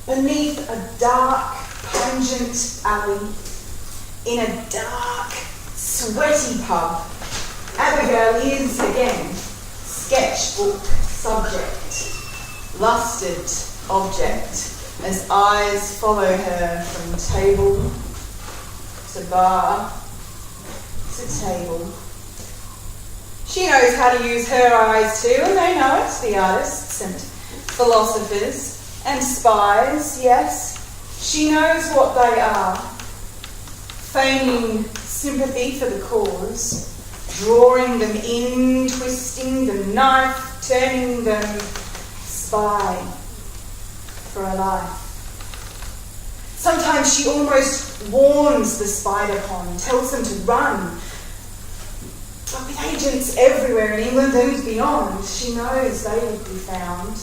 beneath a dark, pungent alley, in a dark, sweaty pub, Abigail is again sketchbook subject, lusted object, as eyes follow her from table to bar to table. She knows how to use her eyes too, and they know it, the artists and philosophers and spies, yes. She knows what they are, feigning sympathy for the cause, drawing them in, twisting the knife, turning them spy for a life. Sometimes she almost warns the spider pond, tells them to run. But with agents everywhere in England and beyond, she knows they would be found,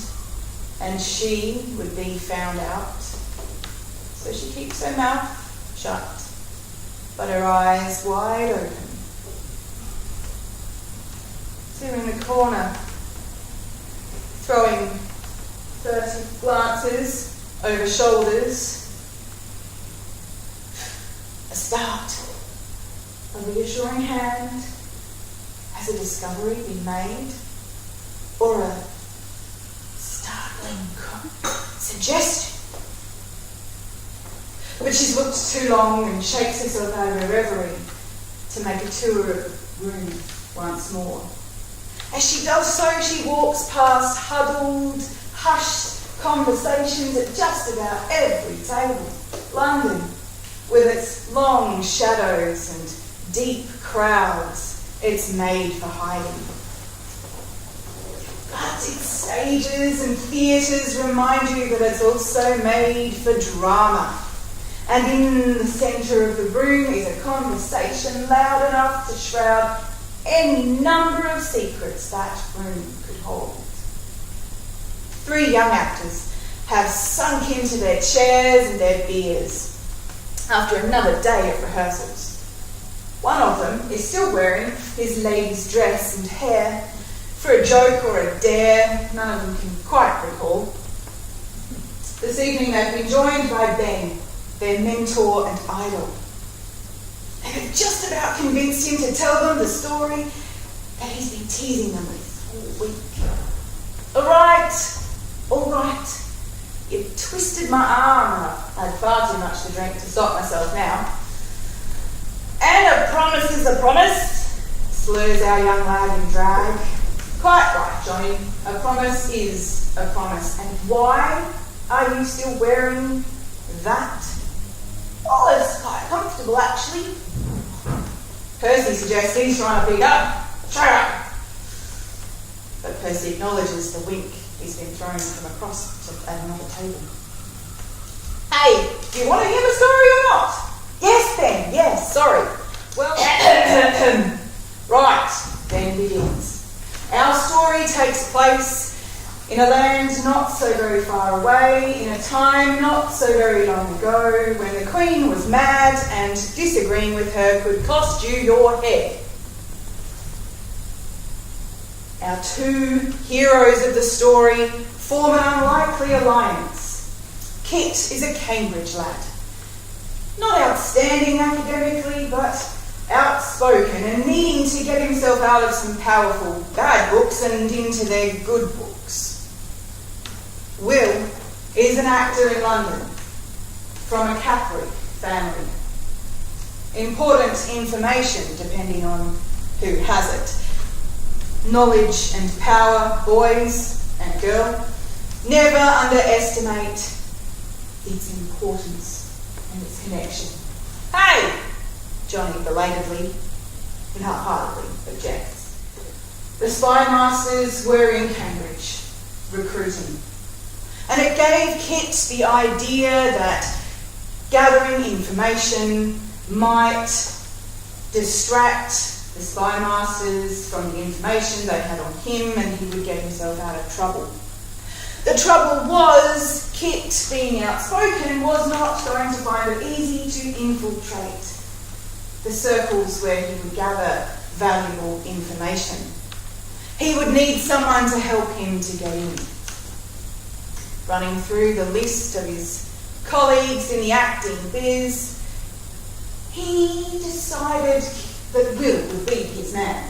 and she would be found out. So she keeps her mouth shut, but her eyes wide open. Two in the corner, throwing furtive glances over shoulders. A start, a reassuring hand. Has a discovery been made? Or a startling suggestion? But she's looked too long and shakes herself out of her reverie to make a tour of the room once more. As she does so, she walks past huddled, hushed conversations at just about every table. London, with its long shadows and deep crowds, it's made for hiding. But its stages and theatres remind you that it's also made for drama. And in the centre of the room is a conversation loud enough to shroud any number of secrets that room could hold. Three young actors have sunk into their chairs and their beers after another day of rehearsals. One of them is still wearing his lady's dress and hair for a joke or a dare, none of them can quite recall. This evening they've been joined by Ben, their mentor and idol. They have just about convinced him to tell them the story that he's been teasing them with all week. All right, you've twisted my arm up. I had far too much to drink to stop myself now. And a promise is a promise, slurs our young lad in drag. Quite right, Johnny. A promise is a promise. And why are you still wearing that? Oh, it's quite comfortable, actually. Percy suggests he's trying to pick up. Shut up! But Percy acknowledges the wink he's been thrown from across at another table. Hey, do you want to hear the story or not? Yes, Ben, yes, sorry. Well, right, Ben begins. Our story takes place in a land not so very far away, in a time not so very long ago, when the Queen was mad and disagreeing with her could cost you your head. Our two heroes of the story form an unlikely alliance. Kit is a Cambridge lad. Not outstanding academically, but outspoken and needing to get himself out of some powerful bad books and into their good books. Will is an actor in London from a Catholic family. Important information depending on who has it. Knowledge and power, boys and girl. Never underestimate its importance and its connection. Hey! Johnny belatedly, but half-heartedly objects. The spy masters were in Cambridge, recruiting. And it gave Kit the idea that gathering information might distract the spy masters from the information they had on him, and he would get himself out of trouble. The trouble was, Kit, being outspoken, was not going to find it easy to infiltrate the circles where he would gather valuable information. He would need someone to help him to get in. running through the list of his colleagues in the acting biz, he decided that Will would be his man.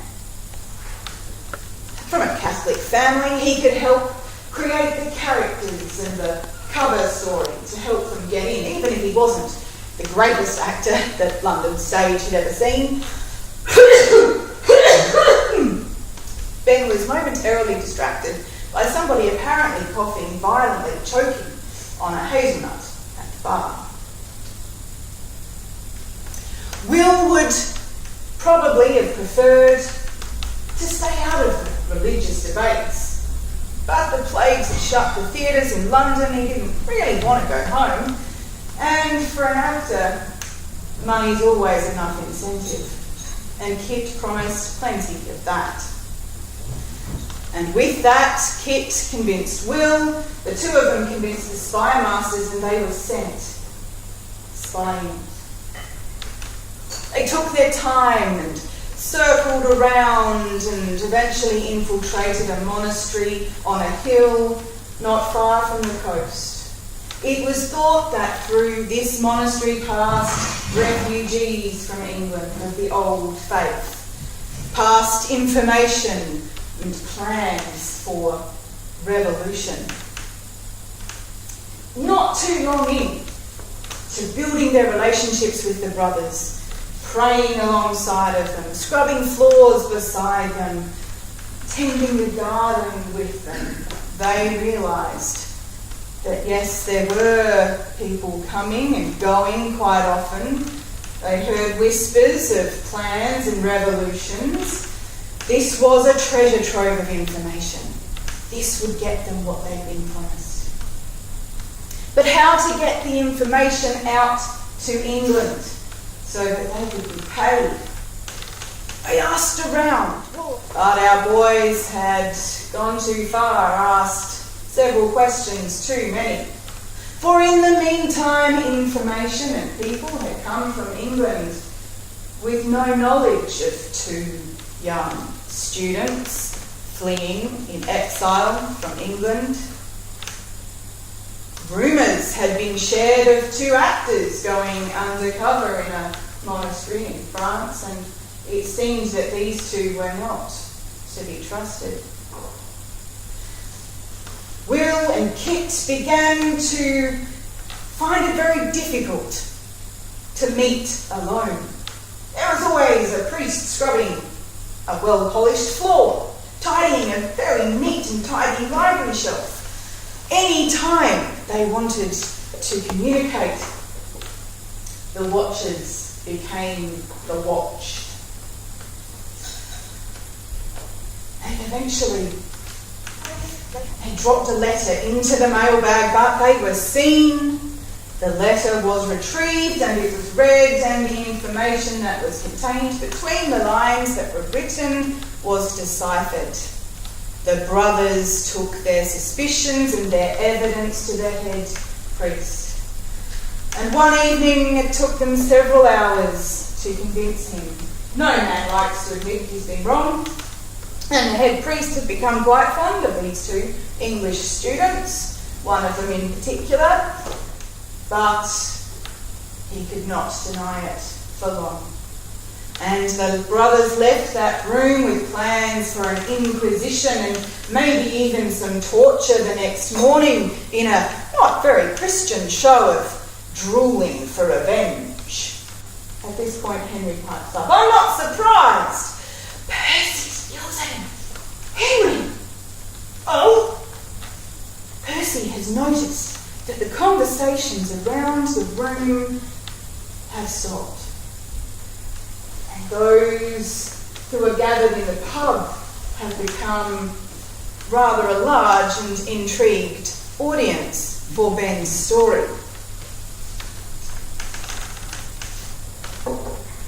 From a Catholic family, he could help create the characters and the cover story to help them get in, even if he wasn't the greatest actor that London stage had ever seen. Ben was momentarily distracted by somebody apparently coughing violently, choking on a hazelnut at the bar. Will would probably have preferred to stay out of the religious debates, but the plagues had shut the theatres in London. He didn't really want to go home, and for an actor, money's always enough incentive, and Kit promised plenty of that. And with that, Kit convinced Will, the two of them convinced the spy masters, and they were sent spying. They took their time and circled around and eventually infiltrated a monastery on a hill not far from the coast. It was thought that through this monastery passed refugees from England of the old faith, passed information and plans for revolution. Not too long in to building their relationships with the brothers, praying alongside of them, scrubbing floors beside them, tending the garden with them, they realised that yes, there were people coming and going quite often. They heard whispers of plans and revolutions. This was a treasure trove of information. This would get them what they'd been promised. But how to get the information out to England so that they could be paid? They asked around, but our boys had gone too far, asked several questions too many. For in the meantime, information and people had come from England with no knowledge of two young students fleeing in exile from England. Rumours had been shared of two actors going undercover in a monastery in France, and it seemed that these two were not to be trusted. Will and Kit began to find it very difficult to meet alone. There was always a priest scrubbing a well-polished floor, tidying a very neat and tidy library shelf. Any time they wanted to communicate, the watchers became the watched. And eventually, they dropped a letter into the mailbag, but they were seen. The letter was retrieved and it was read, and the information that was contained between the lines that were written was deciphered. The brothers took their suspicions and their evidence to the head priest. And one evening it took them several hours to convince him. No man likes to admit he's been wrong. And the head priest had become quite fond of these two English students, one of them in particular, but he could not deny it for long. And the brothers left that room with plans for an inquisition and maybe even some torture the next morning in a not very Christian show of drooling for revenge. At this point, Henry pipes up. I'm not surprised. Percy yells at him. Henry! Oh! Percy has noticed that the conversations around the room have stopped. And those who are gathered in the pub have become rather a large and intrigued audience for Ben's story.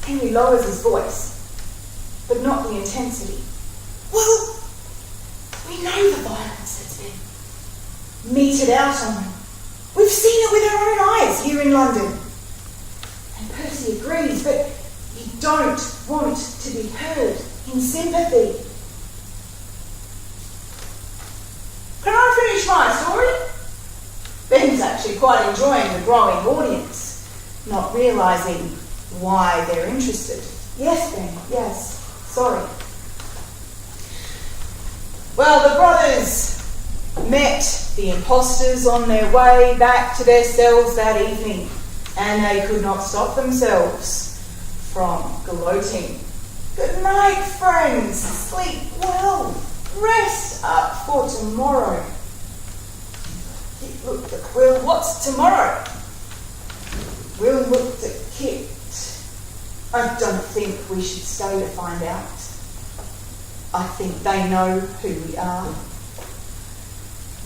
Henry lowers his voice, but not the intensity. Well, we know the violence, says Ben. Meted out on them. We've seen it with our own eyes here in London. And Percy agrees, but we don't want to be heard in sympathy. Can I finish my story? actually quite enjoying the growing audience, not realising why they're interested. Yes, Ben, yes, sorry. Well, the brothers met the impostors on their way back to their cells that evening, and they could not stop themselves from gloating. Good night, friends. Sleep well. Rest up for tomorrow. Kit looked at Will. What's tomorrow? Will looked at Kit. I don't think we should stay to find out. I think they know who we are.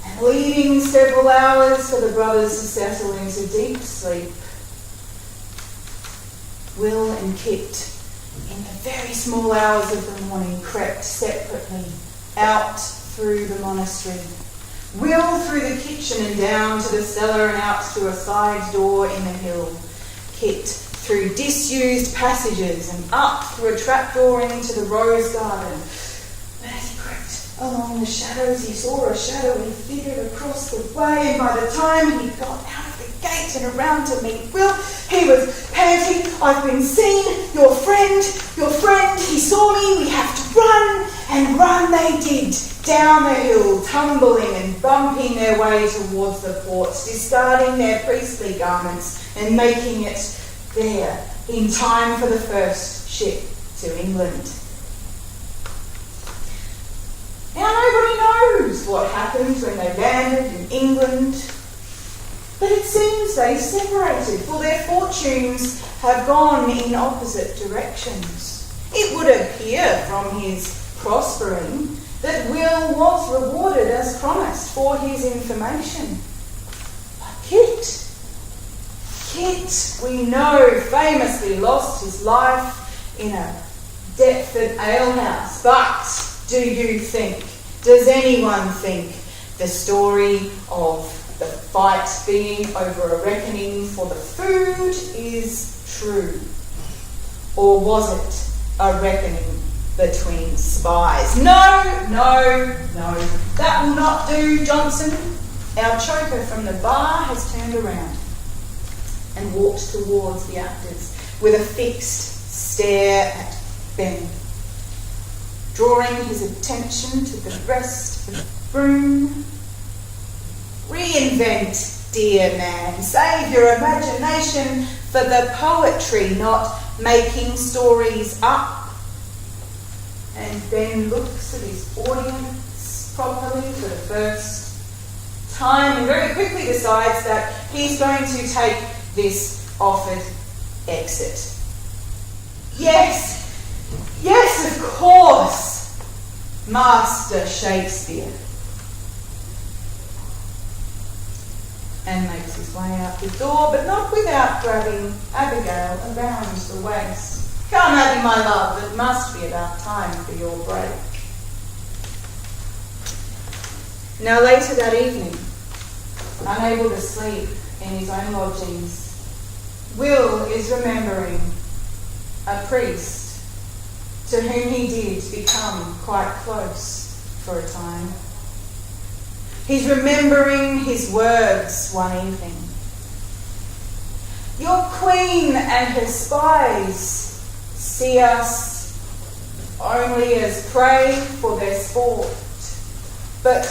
And leaving several hours for the brothers to settle into deep sleep, Will and Kit, in the very small hours of the morning, crept separately out through the monastery. Will through the kitchen and down to the cellar and out through a side door in the hill. Kit through disused passages and up through a trapdoor into the rose garden. But as he crept along the shadows, he saw a shadowy figure across the way, and by the time he got out of the gate and around to meet Will, he was panting. I've been seen, your friend, he saw me, we have to run. And run they did, down the hill, tumbling and bumping their way towards the ports, discarding their priestly garments and making it there in time for the first ship to England. Now nobody knows what happened when they landed in England, but it seems they separated, for their fortunes have gone in opposite directions. It would appear from his prospering that Will was rewarded as promised for his information. But Kit, we know, famously lost his life in a Deptford alehouse. But does anyone think the story of the fight being over a reckoning for the food is true? Or was it a reckoning between spies? No. That will not do, Johnson. Our choker from the bar has turned around and walked towards the actors with a fixed stare at Ben, drawing his attention to the rest of the room. Reinvent, dear man. Save your imagination for the poetry, not making stories up. And Ben looks at his audience properly for the first time and very quickly decides that he's going to take this offered exit. Yes, of course, Master Shakespeare. And makes his way out the door, but not without grabbing Abigail around the waist. Come, Abby, my love, it must be about time for your break. Now later that evening, unable to sleep in his own lodgings, Will is remembering a priest to whom he did become quite close for a time. He's remembering his words one evening. Your queen and her spies see us only as prey for their sport. But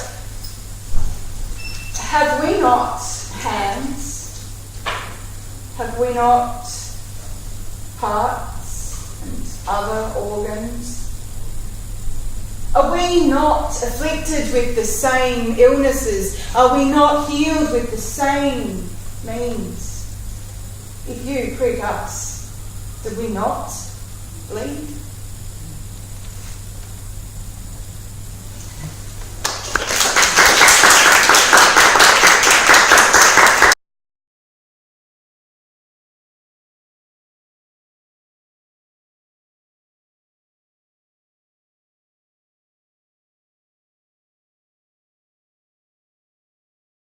have we not hands? Have we not hearts and other organs? Are we not afflicted with the same illnesses? Are we not healed with the same means? If you prick us, do we not bleed?